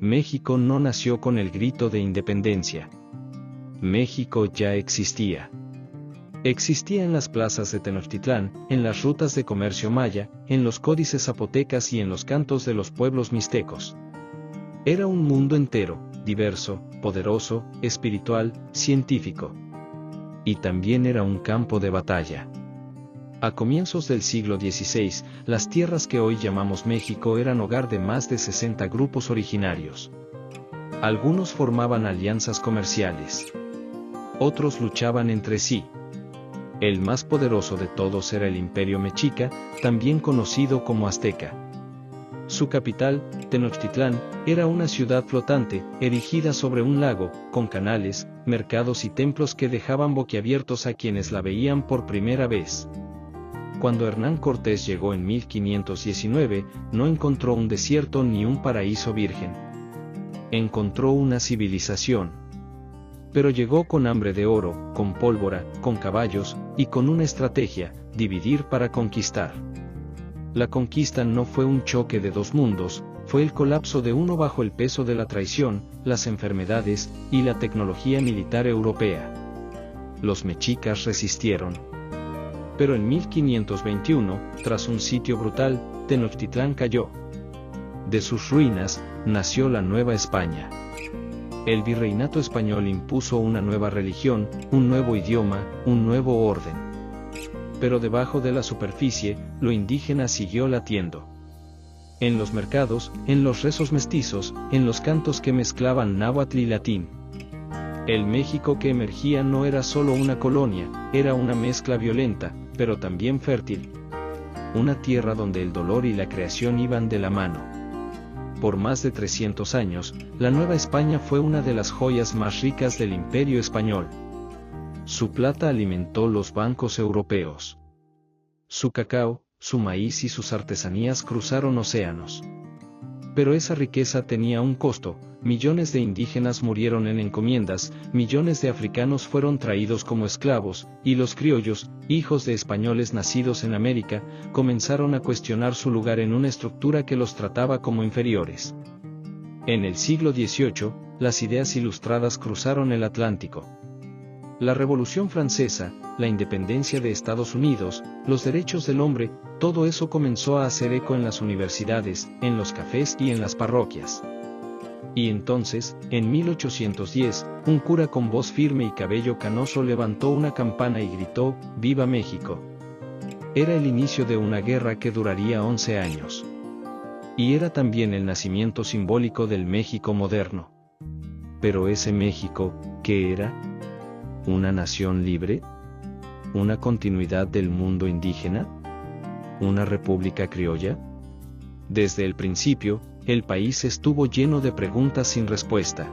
México no nació con el grito de independencia. México ya existía. Existía en las plazas de Tenochtitlán, en las rutas de comercio maya, en los códices zapotecas y en los cantos de los pueblos mixtecos. Era un mundo entero, diverso, poderoso, espiritual, científico. Y también era un campo de batalla. A comienzos del siglo XVI, las tierras que hoy llamamos México eran hogar de más de 60 grupos originarios. Algunos formaban alianzas comerciales. Otros luchaban entre sí. El más poderoso de todos era el Imperio Mexica, también conocido como Azteca. Su capital, Tenochtitlán, era una ciudad flotante, erigida sobre un lago, con canales, mercados y templos que dejaban boquiabiertos a quienes la veían por primera vez. Cuando Hernán Cortés llegó en 1519, no encontró un desierto ni un paraíso virgen. Encontró una civilización. Pero llegó con hambre de oro, con pólvora, con caballos, y con una estrategia: dividir para conquistar. La conquista no fue un choque de dos mundos, fue el colapso de uno bajo el peso de la traición, las enfermedades, y la tecnología militar europea. Los mexicas resistieron. Pero en 1521, tras un sitio brutal, Tenochtitlán cayó. De sus ruinas, nació la Nueva España. El virreinato español impuso una nueva religión, un nuevo idioma, un nuevo orden. Pero debajo de la superficie, lo indígena siguió latiendo. En los mercados, en los rezos mestizos, en los cantos que mezclaban náhuatl y latín. El México que emergía no era solo una colonia, era una mezcla violenta, pero también fértil. Una tierra donde el dolor y la creación iban de la mano. Por más de 300 años, la Nueva España fue una de las joyas más ricas del Imperio Español. Su plata alimentó los bancos europeos. Su cacao, su maíz y sus artesanías cruzaron océanos. Pero esa riqueza tenía un costo: millones de indígenas murieron en encomiendas, millones de africanos fueron traídos como esclavos, y los criollos, hijos de españoles nacidos en América, comenzaron a cuestionar su lugar en una estructura que los trataba como inferiores. En el siglo XVIII, las ideas ilustradas cruzaron el Atlántico. La Revolución Francesa, la independencia de Estados Unidos, los derechos del hombre, todo eso comenzó a hacer eco en las universidades, en los cafés y en las parroquias. Y entonces, en 1810, un cura con voz firme y cabello canoso levantó una campana y gritó: ¡Viva México! Era el inicio de una guerra que duraría 11 años. Y era también el nacimiento simbólico del México moderno. Pero ese México, ¿qué era? ¿Una nación libre? ¿Una continuidad del mundo indígena? ¿Una república criolla? Desde el principio, el país estuvo lleno de preguntas sin respuesta.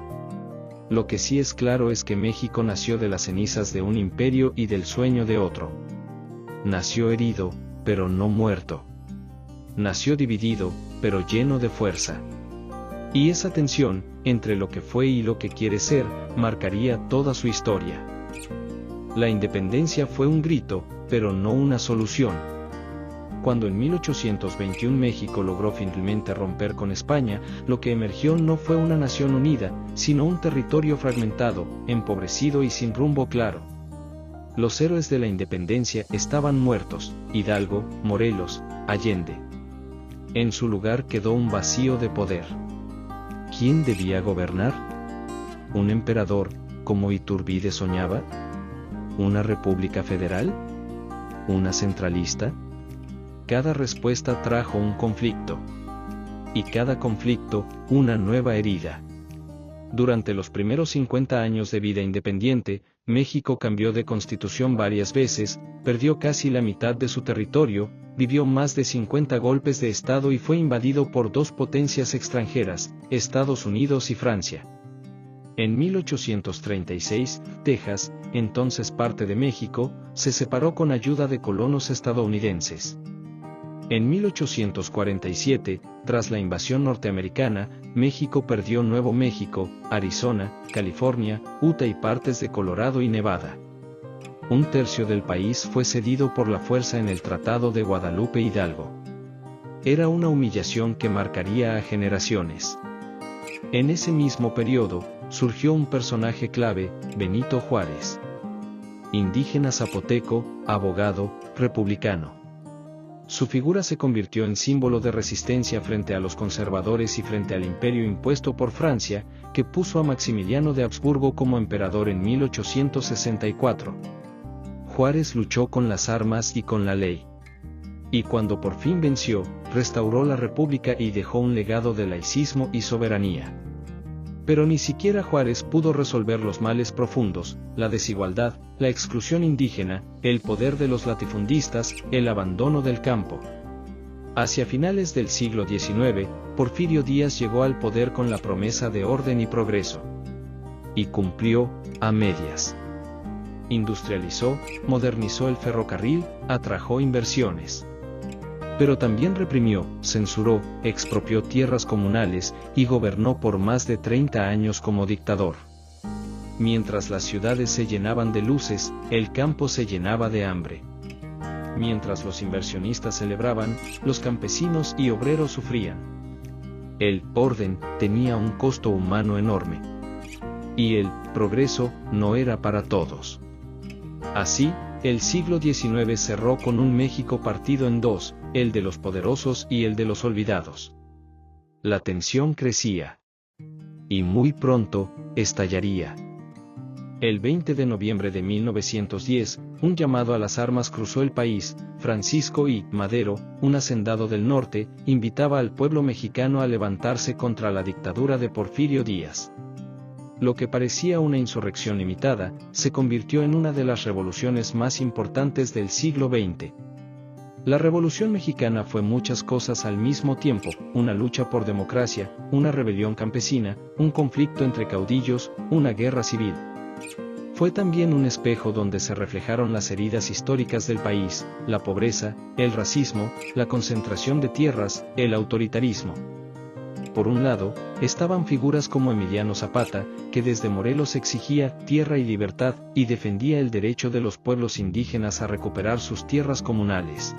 Lo que sí es claro es que México nació de las cenizas de un imperio y del sueño de otro. Nació herido, pero no muerto. Nació dividido, pero lleno de fuerza. Y esa tensión, entre lo que fue y lo que quiere ser, marcaría toda su historia. La independencia fue un grito, pero no una solución. Cuando en 1821 México logró finalmente romper con España, lo que emergió no fue una nación unida, sino un territorio fragmentado, empobrecido y sin rumbo claro. Los héroes de la independencia estaban muertos: Hidalgo, Morelos, Allende. En su lugar quedó un vacío de poder. ¿Quién debía gobernar? ¿Un emperador, como Iturbide soñaba? ¿Una república federal? ¿Una centralista? Cada respuesta trajo un conflicto. Y cada conflicto, una nueva herida. Durante los primeros 50 años de vida independiente, México cambió de constitución varias veces, perdió casi la mitad de su territorio, vivió más de 50 golpes de Estado y fue invadido por dos potencias extranjeras, Estados Unidos y Francia. En 1836, Texas, entonces parte de México, se separó con ayuda de colonos estadounidenses. En 1847, tras la invasión norteamericana, México perdió Nuevo México, Arizona, California, Utah y partes de Colorado y Nevada. Un tercio del país fue cedido por la fuerza en el Tratado de Guadalupe Hidalgo. Era una humillación que marcaría a generaciones. En ese mismo periodo, surgió un personaje clave, Benito Juárez. Indígena zapoteco, abogado, republicano. Su figura se convirtió en símbolo de resistencia frente a los conservadores y frente al imperio impuesto por Francia, que puso a Maximiliano de Habsburgo como emperador en 1864. Juárez luchó con las armas y con la ley. Y cuando por fin venció, restauró la república y dejó un legado de laicismo y soberanía. Pero ni siquiera Juárez pudo resolver los males profundos, la desigualdad, la exclusión indígena, el poder de los latifundistas, el abandono del campo. Hacia finales del siglo XIX, Porfirio Díaz llegó al poder con la promesa de orden y progreso. Y cumplió, a medias. Industrializó, modernizó el ferrocarril, atrajo inversiones. Pero también reprimió, censuró, expropió tierras comunales y gobernó por más de 30 años como dictador. Mientras las ciudades se llenaban de luces, el campo se llenaba de hambre. Mientras los inversionistas celebraban, los campesinos y obreros sufrían. El orden tenía un costo humano enorme. Y el progreso no era para todos. Así, el siglo XIX cerró con un México partido en dos, el de los poderosos y el de los olvidados. La tensión crecía. Y muy pronto, estallaría. El 20 de noviembre de 1910, un llamado a las armas cruzó el país. Francisco I. Madero, un hacendado del norte, invitaba al pueblo mexicano a levantarse contra la dictadura de Porfirio Díaz. Lo que parecía una insurrección limitada, se convirtió en una de las revoluciones más importantes del siglo XX. La Revolución Mexicana fue muchas cosas al mismo tiempo: una lucha por democracia, una rebelión campesina, un conflicto entre caudillos, una guerra civil. Fue también un espejo donde se reflejaron las heridas históricas del país, la pobreza, el racismo, la concentración de tierras, el autoritarismo. Por un lado, estaban figuras como Emiliano Zapata, que desde Morelos exigía tierra y libertad, y defendía el derecho de los pueblos indígenas a recuperar sus tierras comunales.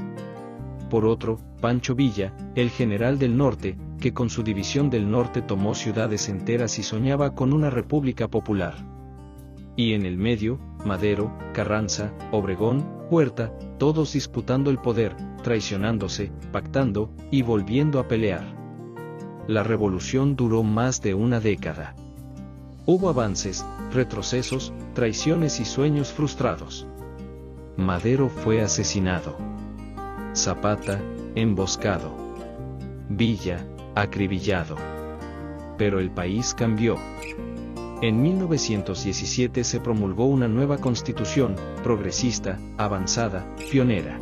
Por otro, Pancho Villa, el general del norte, que con su división del norte tomó ciudades enteras y soñaba con una república popular. Y en el medio, Madero, Carranza, Obregón, Huerta, todos disputando el poder, traicionándose, pactando, y volviendo a pelear. La revolución duró más de una década. Hubo avances, retrocesos, traiciones y sueños frustrados. Madero fue asesinado. Zapata, emboscado. Villa, acribillado. Pero el país cambió. En 1917 se promulgó una nueva constitución, progresista, avanzada, pionera.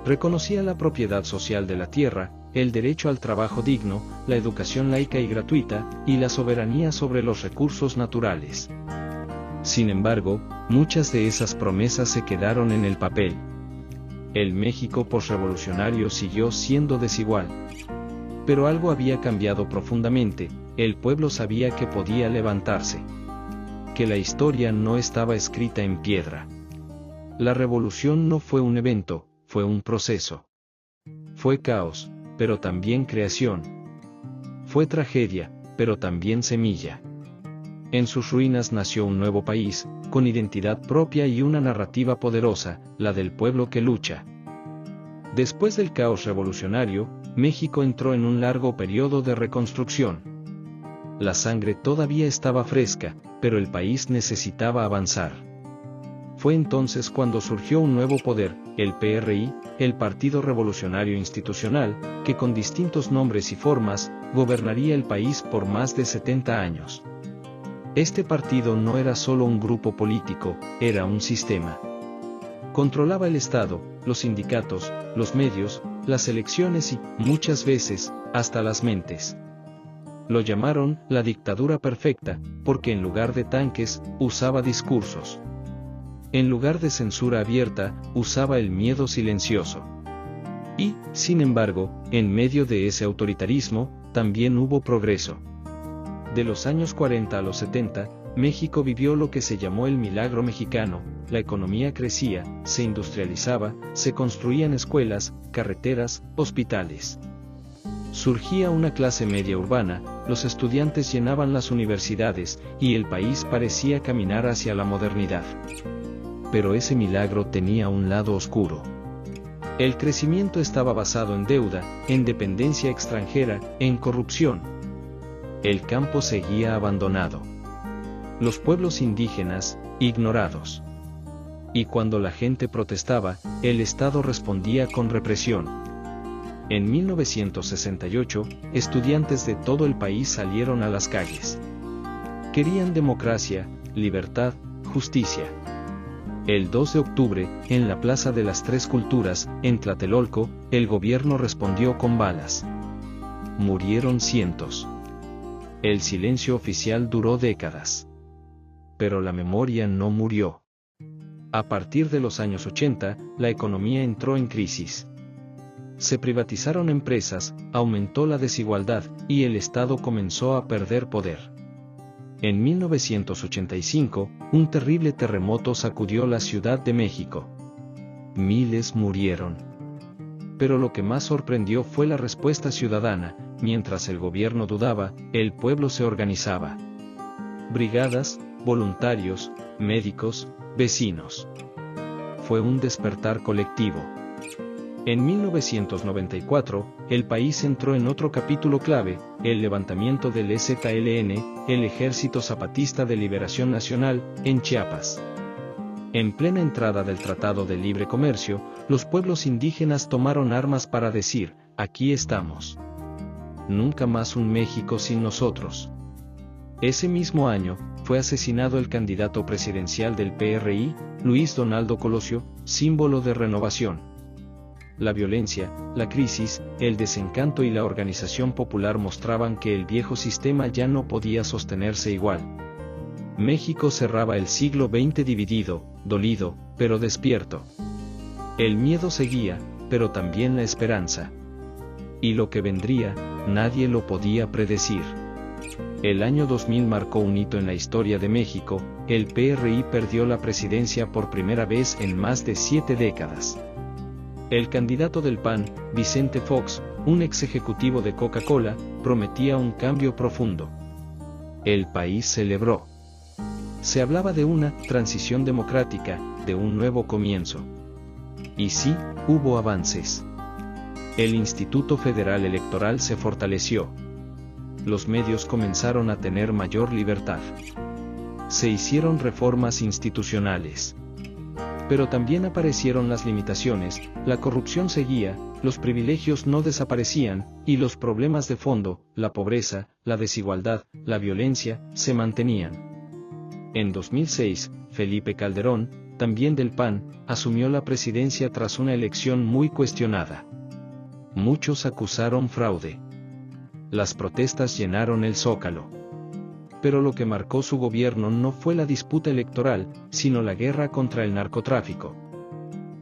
Reconocía la propiedad social de la tierra, el derecho al trabajo digno, la educación laica y gratuita, y la soberanía sobre los recursos naturales. Sin embargo, muchas de esas promesas se quedaron en el papel. El México posrevolucionario siguió siendo desigual. Pero algo había cambiado profundamente: el pueblo sabía que podía levantarse. Que la historia no estaba escrita en piedra. La revolución no fue un evento, fue un proceso. Fue caos, pero también creación. Fue tragedia, pero también semilla. En sus ruinas nació un nuevo país, con identidad propia y una narrativa poderosa, la del pueblo que lucha. Después del caos revolucionario, México entró en un largo periodo de reconstrucción. La sangre todavía estaba fresca, pero el país necesitaba avanzar. Fue entonces cuando surgió un nuevo poder, el PRI, el Partido Revolucionario Institucional, que con distintos nombres y formas, gobernaría el país por más de 70 años. Este partido no era solo un grupo político, era un sistema. Controlaba el Estado, los sindicatos, los medios, las elecciones y, muchas veces, hasta las mentes. Lo llamaron la dictadura perfecta, porque en lugar de tanques, usaba discursos. En lugar de censura abierta, usaba el miedo silencioso. Y, sin embargo, en medio de ese autoritarismo, también hubo progreso. De los años 40 a los 70, México vivió lo que se llamó el milagro mexicano: la economía crecía, se industrializaba, se construían escuelas, carreteras, hospitales. Surgía una clase media urbana, los estudiantes llenaban las universidades, y el país parecía caminar hacia la modernidad. Pero ese milagro tenía un lado oscuro. El crecimiento estaba basado en deuda, en dependencia extranjera, en corrupción. El campo seguía abandonado. Los pueblos indígenas, ignorados. Y cuando la gente protestaba, el Estado respondía con represión. En 1968, estudiantes de todo el país salieron a las calles. Querían democracia, libertad, justicia. El 2 de octubre, en la Plaza de las Tres Culturas, en Tlatelolco, el gobierno respondió con balas. Murieron cientos. El silencio oficial duró décadas. Pero la memoria no murió. A partir de los años 80, la economía entró en crisis. Se privatizaron empresas, aumentó la desigualdad, y el Estado comenzó a perder poder. En 1985, un terrible terremoto sacudió la Ciudad de México. Miles murieron. Pero lo que más sorprendió fue la respuesta ciudadana. Mientras el gobierno dudaba, el pueblo se organizaba. Brigadas, voluntarios, médicos, vecinos. Fue un despertar colectivo. En 1994, el país entró en otro capítulo clave, el levantamiento del EZLN, el Ejército Zapatista de Liberación Nacional, en Chiapas. En plena entrada del Tratado de Libre Comercio, los pueblos indígenas tomaron armas para decir, aquí estamos. Nunca más un México sin nosotros. Ese mismo año, fue asesinado el candidato presidencial del PRI, Luis Donaldo Colosio, símbolo de renovación. La violencia, la crisis, el desencanto y la organización popular mostraban que el viejo sistema ya no podía sostenerse igual. México cerraba el siglo XX dividido, dolido, pero despierto. El miedo seguía, pero también la esperanza. Y lo que vendría, nadie lo podía predecir. El año 2000 marcó un hito en la historia de México. El PRI perdió la presidencia por primera vez en más de 7 décadas. El candidato del PAN, Vicente Fox, un ex ejecutivo de Coca-Cola, prometía un cambio profundo. El país celebró. Se hablaba de una transición democrática, de un nuevo comienzo. Y sí, hubo avances. El Instituto Federal Electoral se fortaleció. Los medios comenzaron a tener mayor libertad. Se hicieron reformas institucionales. Pero también aparecieron las limitaciones, la corrupción seguía, los privilegios no desaparecían, y los problemas de fondo, la pobreza, la desigualdad, la violencia, se mantenían. En 2006, Felipe Calderón, también del PAN, asumió la presidencia tras una elección muy cuestionada. Muchos acusaron fraude. Las protestas llenaron el Zócalo. Pero lo que marcó su gobierno no fue la disputa electoral, sino la guerra contra el narcotráfico.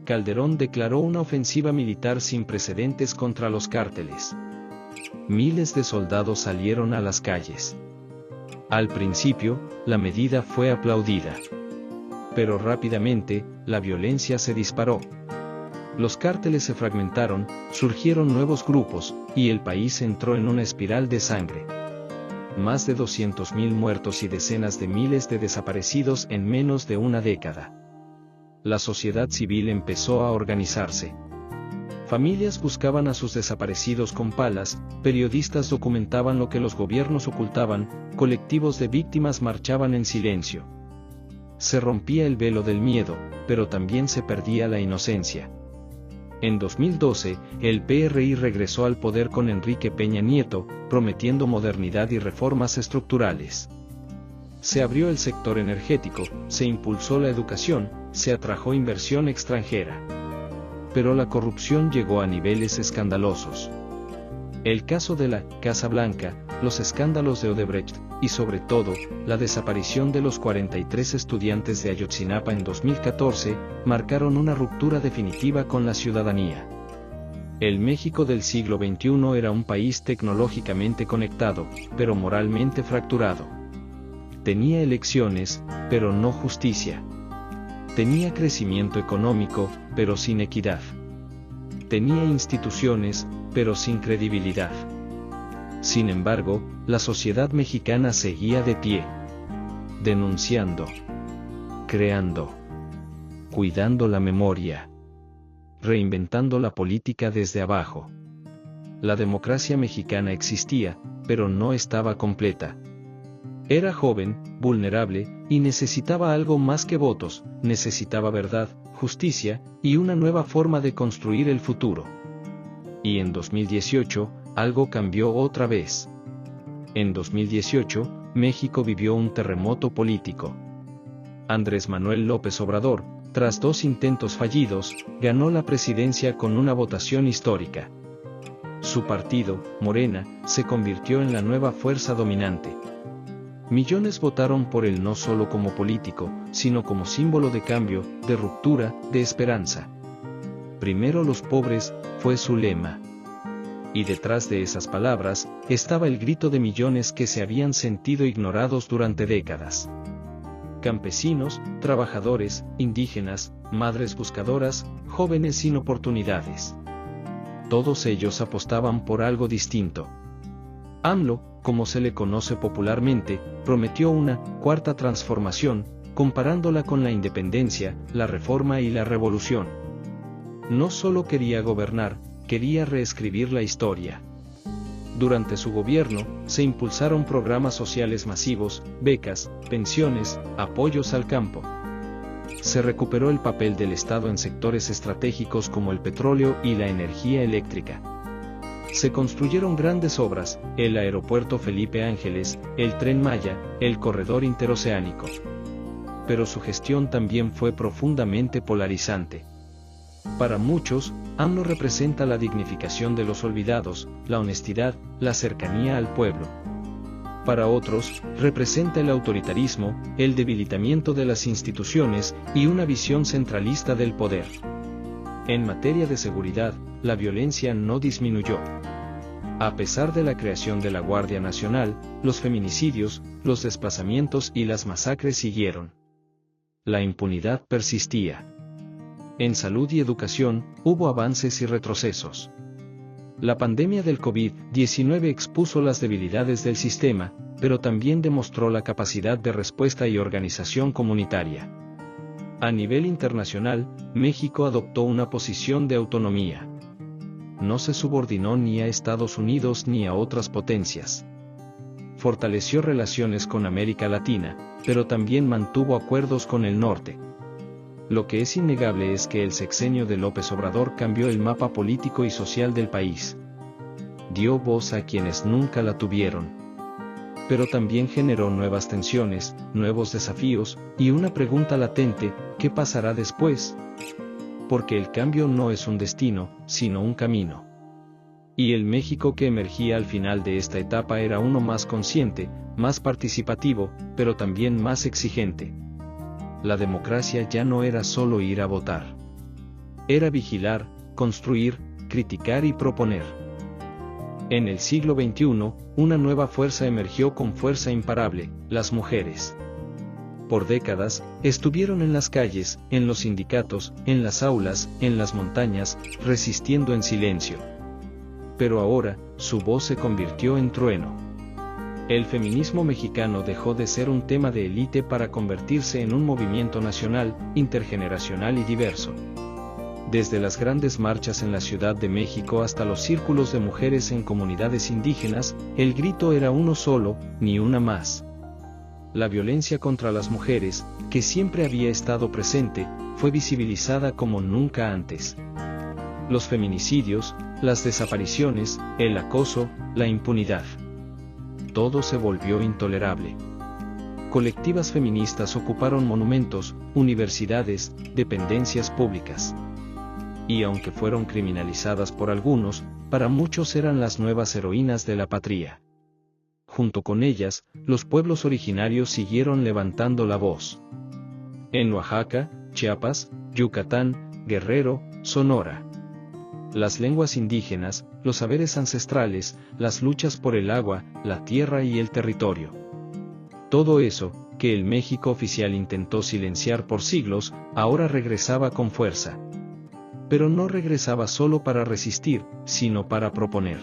Calderón declaró una ofensiva militar sin precedentes contra los cárteles. Miles de soldados salieron a las calles. Al principio, la medida fue aplaudida. Pero rápidamente, la violencia se disparó. Los cárteles se fragmentaron, surgieron nuevos grupos, y el país entró en una espiral de sangre. Más de 200.000 muertos y decenas de miles de desaparecidos en menos de una década. La sociedad civil empezó a organizarse. Familias buscaban a sus desaparecidos con palas, periodistas documentaban lo que los gobiernos ocultaban, colectivos de víctimas marchaban en silencio. Se rompía el velo del miedo, pero también se perdía la inocencia. En 2012, el PRI regresó al poder con Enrique Peña Nieto, prometiendo modernidad y reformas estructurales. Se abrió el sector energético, se impulsó la educación, se atrajo inversión extranjera. Pero la corrupción llegó a niveles escandalosos. El caso de la Casa Blanca, los escándalos de Odebrecht, y sobre todo, la desaparición de los 43 estudiantes de Ayotzinapa en 2014, marcaron una ruptura definitiva con la ciudadanía. El México del siglo XXI era un país tecnológicamente conectado, pero moralmente fracturado. Tenía elecciones, pero no justicia. Tenía crecimiento económico, pero sin equidad. Tenía instituciones, pero sin credibilidad. Sin embargo, la sociedad mexicana seguía de pie, denunciando, creando, cuidando la memoria, reinventando la política desde abajo. La democracia mexicana existía, pero no estaba completa. Era joven, vulnerable, y necesitaba algo más que votos, necesitaba verdad, justicia, y una nueva forma de construir el futuro. Y en 2018, algo cambió otra vez. En 2018, México vivió un terremoto político. Andrés Manuel López Obrador, tras 2 intentos fallidos, ganó la presidencia con una votación histórica. Su partido, Morena, se convirtió en la nueva fuerza dominante. Millones votaron por él no solo como político, sino como símbolo de cambio, de ruptura, de esperanza. Primero los pobres, fue su lema. Y detrás de esas palabras, estaba el grito de millones que se habían sentido ignorados durante décadas. Campesinos, trabajadores, indígenas, madres buscadoras, jóvenes sin oportunidades. Todos ellos apostaban por algo distinto. AMLO, como se le conoce popularmente, prometió una cuarta transformación, comparándola con la independencia, la reforma y la revolución. No solo quería gobernar, quería reescribir la historia. Durante su gobierno, se impulsaron programas sociales masivos, becas, pensiones, apoyos al campo. Se recuperó el papel del Estado en sectores estratégicos como el petróleo y la energía eléctrica. Se construyeron grandes obras, el aeropuerto Felipe Ángeles, el Tren Maya, el corredor interoceánico. Pero su gestión también fue profundamente polarizante. Para muchos, AMLO representa la dignificación de los olvidados, la honestidad, la cercanía al pueblo. Para otros, representa el autoritarismo, el debilitamiento de las instituciones y una visión centralista del poder. En materia de seguridad, la violencia no disminuyó. A pesar de la creación de la Guardia Nacional, los feminicidios, los desplazamientos y las masacres siguieron. La impunidad persistía. En salud y educación, hubo avances y retrocesos. La pandemia del COVID-19 expuso las debilidades del sistema, pero también demostró la capacidad de respuesta y organización comunitaria. A nivel internacional, México adoptó una posición de autonomía. No se subordinó ni a Estados Unidos ni a otras potencias. Fortaleció relaciones con América Latina, pero también mantuvo acuerdos con el norte. Lo que es innegable es que el sexenio de López Obrador cambió el mapa político y social del país. Dio voz a quienes nunca la tuvieron. Pero también generó nuevas tensiones, nuevos desafíos, y una pregunta latente: ¿qué pasará después? Porque el cambio no es un destino, sino un camino. Y el México que emergía al final de esta etapa era uno más consciente, más participativo, pero también más exigente. La democracia ya no era solo ir a votar. Era vigilar, construir, criticar y proponer. En el siglo XXI, una nueva fuerza emergió con fuerza imparable: las mujeres. Por décadas, estuvieron en las calles, en los sindicatos, en las aulas, en las montañas, resistiendo en silencio. Pero ahora, su voz se convirtió en trueno. El feminismo mexicano dejó de ser un tema de élite para convertirse en un movimiento nacional, intergeneracional y diverso. Desde las grandes marchas en la Ciudad de México hasta los círculos de mujeres en comunidades indígenas, el grito era uno solo: ni una más. La violencia contra las mujeres, que siempre había estado presente, fue visibilizada como nunca antes. Los feminicidios, las desapariciones, el acoso, la impunidad. Todo se volvió intolerable. Colectivas feministas ocuparon monumentos, universidades, dependencias públicas. Y aunque fueron criminalizadas por algunos, para muchos eran las nuevas heroínas de la patria. Junto con ellas, los pueblos originarios siguieron levantando la voz. En Oaxaca, Chiapas, Yucatán, Guerrero, Sonora. Las lenguas indígenas, los saberes ancestrales, las luchas por el agua, la tierra y el territorio. Todo eso, que el México oficial intentó silenciar por siglos, ahora regresaba con fuerza. Pero no regresaba solo para resistir, sino para proponer.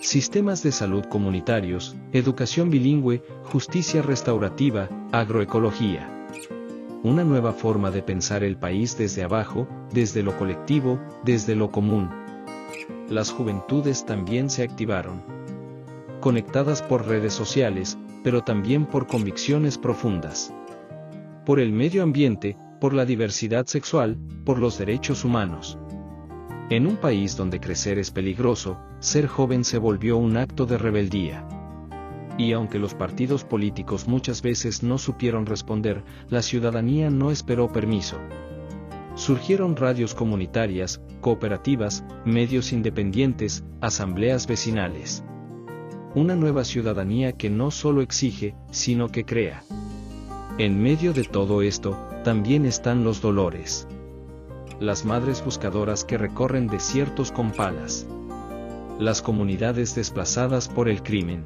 sistemas de salud comunitarios, educación bilingüe, justicia restaurativa, agroecología. Una nueva forma de pensar el país desde abajo, desde lo colectivo, desde lo común. Las juventudes también se activaron. Conectadas por redes sociales, pero también por convicciones profundas. Por el medio ambiente, por la diversidad sexual, por los derechos humanos. En un país donde crecer es peligroso, ser joven se volvió un acto de rebeldía. Y aunque los partidos políticos muchas veces no supieron responder, la ciudadanía no esperó permiso. Surgieron radios comunitarias, cooperativas, medios independientes, asambleas vecinales. Una nueva ciudadanía que no solo exige, sino que crea. En medio de todo esto, también están los dolores. Las madres buscadoras que recorren desiertos con palas. Las comunidades desplazadas por el crimen.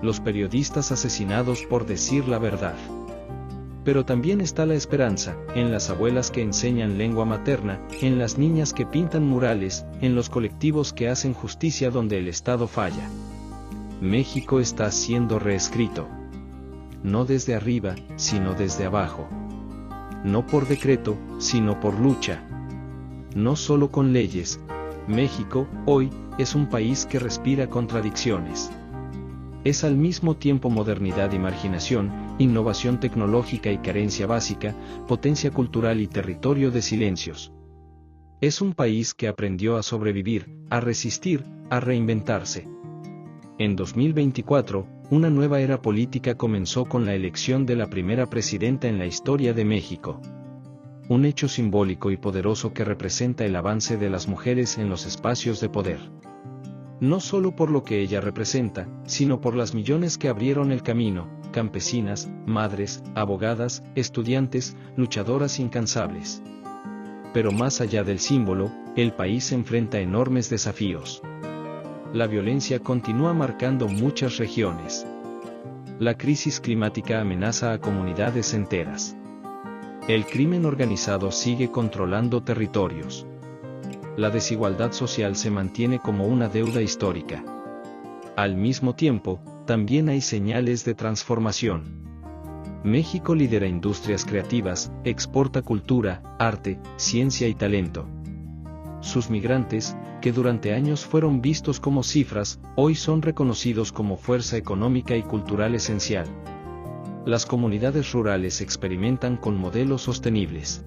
Los periodistas asesinados por decir la verdad. Pero también está la esperanza, en las abuelas que enseñan lengua materna, en las niñas que pintan murales, en los colectivos que hacen justicia donde el Estado falla. México está siendo reescrito. No desde arriba, sino desde abajo. No por decreto, sino por lucha. No solo con leyes. México, hoy, es un país que respira contradicciones. Es al mismo tiempo modernidad y marginación, innovación tecnológica y carencia básica, potencia cultural y territorio de silencios. Es un país que aprendió a sobrevivir, a resistir, a reinventarse. En 2024, una nueva era política comenzó con la elección de la primera presidenta en la historia de México. Un hecho simbólico y poderoso que representa el avance de las mujeres en los espacios de poder. No solo por lo que ella representa, sino por las millones que abrieron el camino, campesinas, madres, abogadas, estudiantes, luchadoras incansables. Pero más allá del símbolo, el país enfrenta enormes desafíos. La violencia continúa marcando muchas regiones. La crisis climática amenaza a comunidades enteras. El crimen organizado sigue controlando territorios. La desigualdad social se mantiene como una deuda histórica. Al mismo tiempo, también hay señales de transformación. México lidera industrias creativas, exporta cultura, arte, ciencia y talento. Sus migrantes, que durante años fueron vistos como cifras, hoy son reconocidos como fuerza económica y cultural esencial. Las comunidades rurales experimentan con modelos sostenibles.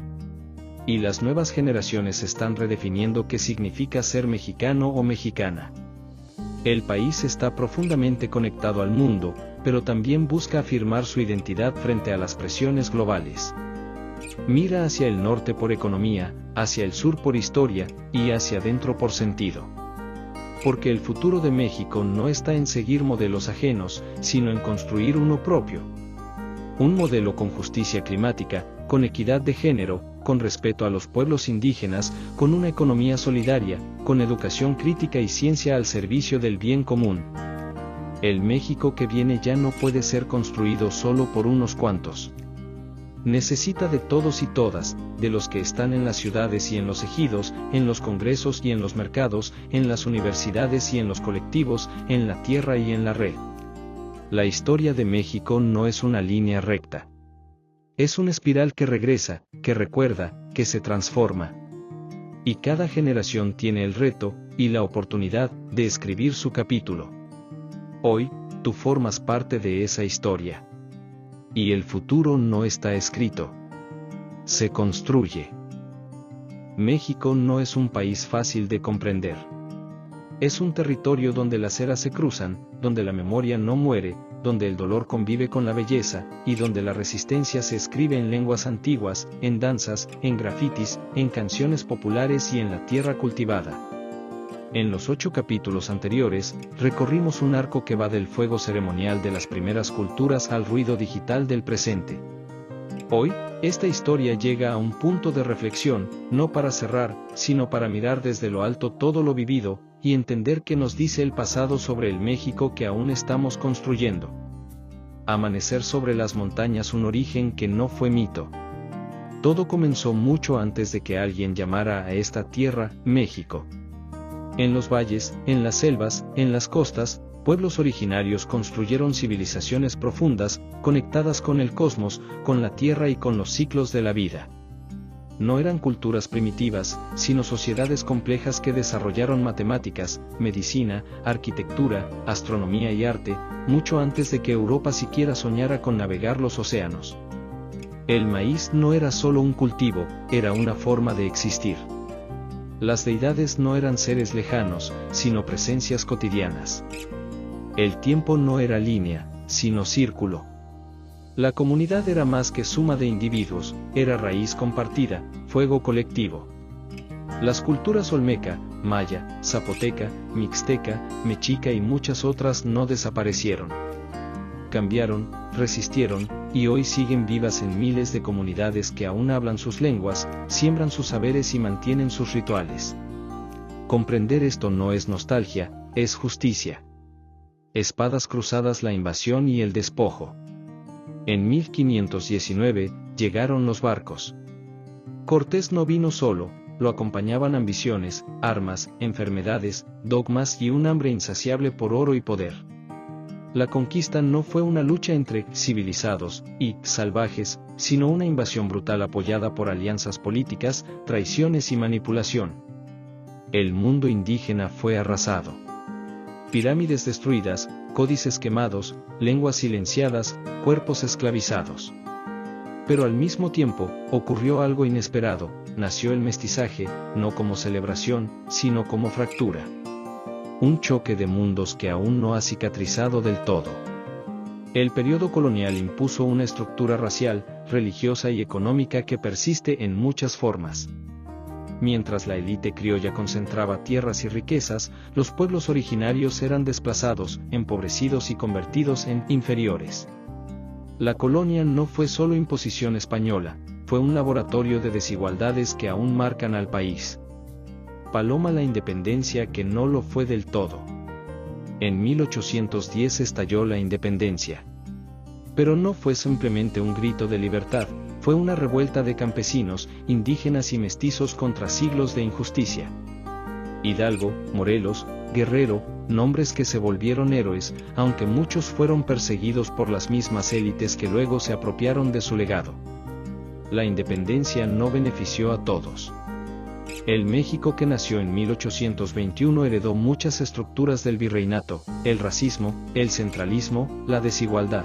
Y las nuevas generaciones están redefiniendo qué significa ser mexicano o mexicana. El país está profundamente conectado al mundo, pero también busca afirmar su identidad frente a las presiones globales. Mira hacia el norte por economía, hacia el sur por historia, y hacia adentro por sentido. Porque el futuro de México no está en seguir modelos ajenos, sino en construir uno propio. Un modelo con justicia climática, con equidad de género, con respeto a los pueblos indígenas, con una economía solidaria, con educación crítica y ciencia al servicio del bien común. El México que viene ya no puede ser construido solo por unos cuantos. Necesita de todos y todas, de los que están en las ciudades y en los ejidos, en los congresos y en los mercados, en las universidades y en los colectivos, en la tierra y en la red. La historia de México no es una línea recta. Es una espiral que regresa, que recuerda, que se transforma. Y cada generación tiene el reto, y la oportunidad, de escribir su capítulo. Hoy, tú formas parte de esa historia. Y el futuro no está escrito. Se construye. México no es un país fácil de comprender. Es un territorio donde las eras se cruzan, donde la memoria no muere, donde el dolor convive con la belleza, y donde la resistencia se escribe en lenguas antiguas, en danzas, en grafitis, en canciones populares y en la tierra cultivada. En los 8 capítulos anteriores, recorrimos un arco que va del fuego ceremonial de las primeras culturas al ruido digital del presente. Hoy, esta historia llega a un punto de reflexión, no para cerrar, sino para mirar desde lo alto todo lo vivido, y entender qué nos dice el pasado sobre el México que aún estamos construyendo. Amanecer sobre las montañas, un origen que no fue mito. Todo comenzó mucho antes de que alguien llamara a esta tierra, México. En los valles, en las selvas, en las costas, pueblos originarios construyeron civilizaciones profundas, conectadas con el cosmos, con la tierra y con los ciclos de la vida. No eran culturas primitivas, sino sociedades complejas que desarrollaron matemáticas, medicina, arquitectura, astronomía y arte, mucho antes de que Europa siquiera soñara con navegar los océanos. El maíz no era solo un cultivo, era una forma de existir. Las deidades no eran seres lejanos, sino presencias cotidianas. El tiempo no era línea, sino círculo. La comunidad era más que suma de individuos, era raíz compartida, fuego colectivo. Las culturas olmeca, maya, zapoteca, mixteca, mexica y muchas otras no desaparecieron. Cambiaron, resistieron, y hoy siguen vivas en miles de comunidades que aún hablan sus lenguas, siembran sus saberes y mantienen sus rituales. Comprender esto no es nostalgia, es justicia. Espadas cruzadas, la invasión y el despojo. En 1519, llegaron los barcos. Cortés no vino solo, lo acompañaban ambiciones, armas, enfermedades, dogmas y un hambre insaciable por oro y poder. La conquista no fue una lucha entre civilizados y salvajes, sino una invasión brutal apoyada por alianzas políticas, traiciones y manipulación. El mundo indígena fue arrasado. Pirámides destruidas, códices quemados, lenguas silenciadas, cuerpos esclavizados. Pero al mismo tiempo, ocurrió algo inesperado, nació el mestizaje, no como celebración, sino como fractura. Un choque de mundos que aún no ha cicatrizado del todo. El periodo colonial impuso una estructura racial, religiosa y económica que persiste en muchas formas. Mientras la élite criolla concentraba tierras y riquezas, los pueblos originarios eran desplazados, empobrecidos y convertidos en inferiores. La colonia no fue solo imposición española, fue un laboratorio de desigualdades que aún marcan al país. Paloma la independencia que no lo fue del todo. En 1810 estalló la independencia. Pero no fue simplemente un grito de libertad, fue una revuelta de campesinos, indígenas y mestizos contra siglos de injusticia. Hidalgo, Morelos, Guerrero, nombres que se volvieron héroes, aunque muchos fueron perseguidos por las mismas élites que luego se apropiaron de su legado. La independencia no benefició a todos. El México que nació en 1821 heredó muchas estructuras del virreinato, el racismo, el centralismo, la desigualdad.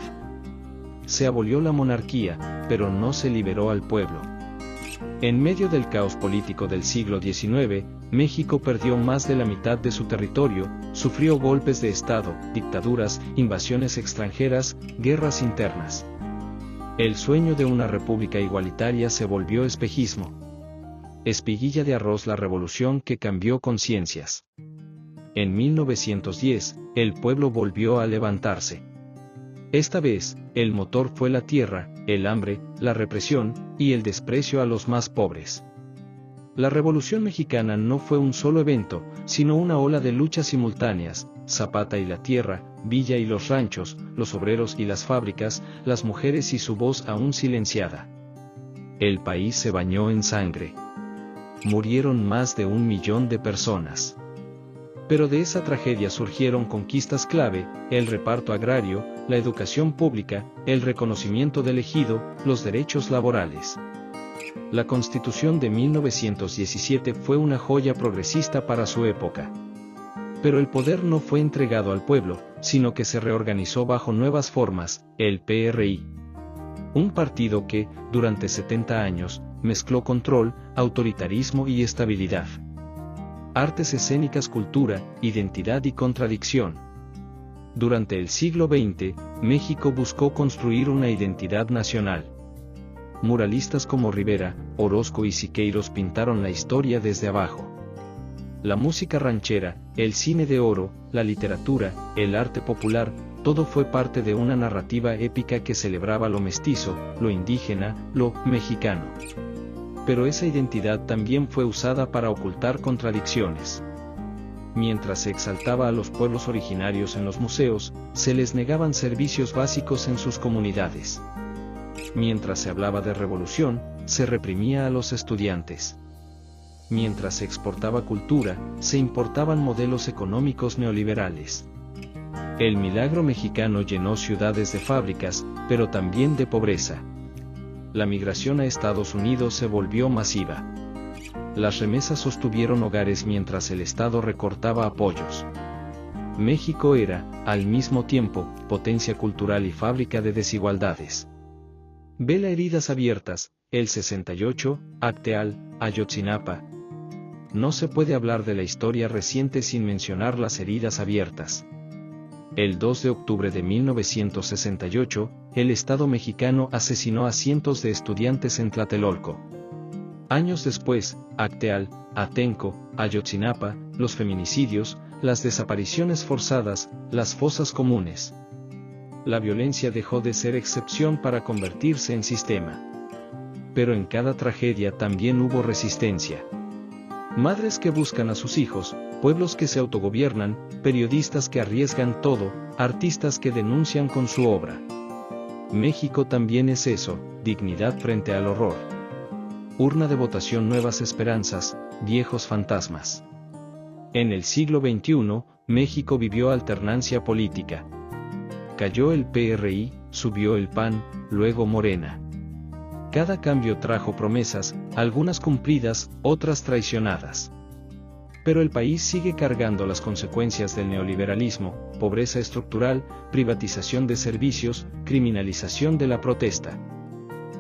Se abolió la monarquía, pero no se liberó al pueblo. En medio del caos político del siglo XIX, México perdió más de la mitad de su territorio, sufrió golpes de Estado, dictaduras, invasiones extranjeras, guerras internas. El sueño de una república igualitaria se volvió espejismo. Espiguilla de arroz, la revolución que cambió conciencias. En 1910, el pueblo volvió a levantarse. Esta vez, el motor fue la tierra, el hambre, la represión, y el desprecio a los más pobres. La Revolución Mexicana no fue un solo evento, sino una ola de luchas simultáneas: Zapata y la tierra, Villa y los ranchos, los obreros y las fábricas, las mujeres y su voz aún silenciada. El país se bañó en sangre. Murieron más de 1 millón de personas. Pero de esa tragedia surgieron conquistas clave: el reparto agrario, la educación pública, el reconocimiento del ejido, los derechos laborales. La Constitución de 1917 fue una joya progresista para su época. Pero el poder no fue entregado al pueblo, sino que se reorganizó bajo nuevas formas: el PRI. Un partido que, durante 70 años, mezcló control, autoritarismo y estabilidad. Artes escénicas, cultura, identidad y contradicción. Durante el siglo XX, México buscó construir una identidad nacional. Muralistas como Rivera, Orozco y Siqueiros pintaron la historia desde abajo. La música ranchera, el cine de oro, la literatura, el arte popular, todo fue parte de una narrativa épica que celebraba lo mestizo, lo indígena, lo mexicano. Pero esa identidad también fue usada para ocultar contradicciones. Mientras se exaltaba a los pueblos originarios en los museos, se les negaban servicios básicos en sus comunidades. Mientras se hablaba de revolución, se reprimía a los estudiantes. mientras se exportaba cultura, se importaban modelos económicos neoliberales. El milagro mexicano llenó ciudades de fábricas, pero también de pobreza. La migración a Estados Unidos se volvió masiva. Las remesas sostuvieron hogares mientras el Estado recortaba apoyos. México era, al mismo tiempo, potencia cultural y fábrica de desigualdades. Vela heridas abiertas, el 68, Acteal, Ayotzinapa. No se puede hablar de la historia reciente sin mencionar las heridas abiertas. El 2 de octubre de 1968, el Estado mexicano asesinó a cientos de estudiantes en Tlatelolco. Años después, Acteal, Atenco, Ayotzinapa, los feminicidios, las desapariciones forzadas, las fosas comunes. La violencia dejó de ser excepción para convertirse en sistema. Pero en cada tragedia también hubo resistencia. Madres que buscan a sus hijos, pueblos que se autogobiernan, periodistas que arriesgan todo, artistas que denuncian con su obra. México también es eso, dignidad frente al horror. Urna de votación, nuevas esperanzas, viejos fantasmas. En el siglo XXI, México vivió alternancia política. Cayó el PRI, subió el PAN, luego Morena. Cada cambio trajo promesas, algunas cumplidas, otras traicionadas. Pero el país sigue cargando las consecuencias del neoliberalismo: pobreza estructural, privatización de servicios, criminalización de la protesta.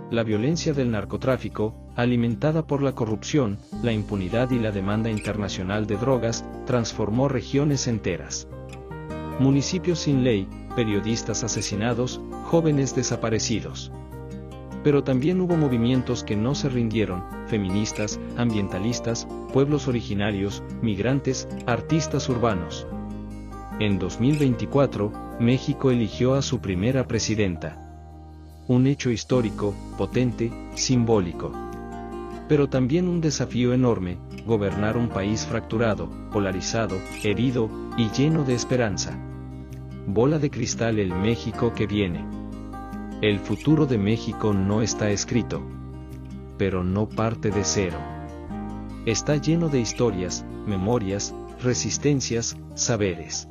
La violencia del narcotráfico, alimentada por la corrupción, la impunidad y la demanda internacional de drogas, transformó regiones enteras. Municipios sin ley, periodistas asesinados, jóvenes desaparecidos. Pero también hubo movimientos que no se rindieron: feministas, ambientalistas, pueblos originarios, migrantes, artistas urbanos. En 2024, México eligió a su primera presidenta. Un hecho histórico, potente, simbólico. Pero también un desafío enorme: gobernar un país fracturado, polarizado, herido, y lleno de esperanza. Bola de cristal, el México que viene. El futuro de México no está escrito. Pero no parte de cero. Está lleno de historias, memorias, resistencias, saberes.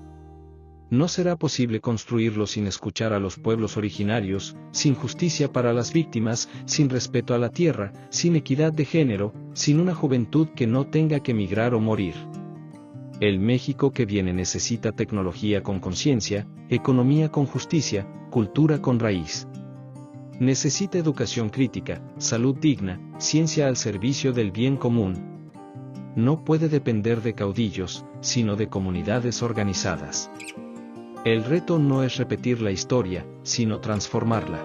No será posible construirlo sin escuchar a los pueblos originarios, sin justicia para las víctimas, sin respeto a la tierra, sin equidad de género, sin una juventud que no tenga que emigrar o morir. El México que viene necesita tecnología con conciencia, economía con justicia, cultura con raíz. Necesita educación crítica, salud digna, ciencia al servicio del bien común. No puede depender de caudillos, sino de comunidades organizadas. El reto no es repetir la historia, sino transformarla.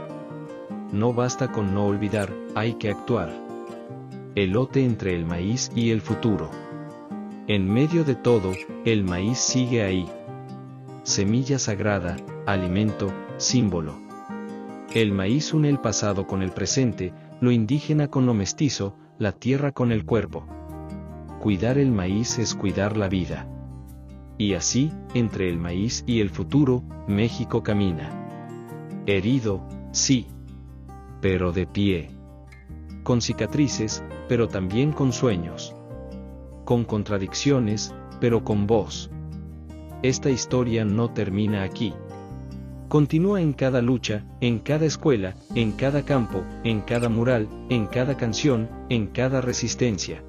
No basta con no olvidar, hay que actuar. Elote entre el maíz y el futuro. En medio de todo, el maíz sigue ahí. Semilla sagrada, alimento, símbolo. El maíz une el pasado con el presente, lo indígena con lo mestizo, la tierra con el cuerpo. Cuidar el maíz es cuidar la vida. Y así, entre el maíz y el futuro, México camina. Herido, sí. Pero de pie. Con cicatrices, pero también con sueños. Con contradicciones, pero con voz. Esta historia no termina aquí. Continúa en cada lucha, en cada escuela, en cada campo, en cada mural, en cada canción, en cada resistencia.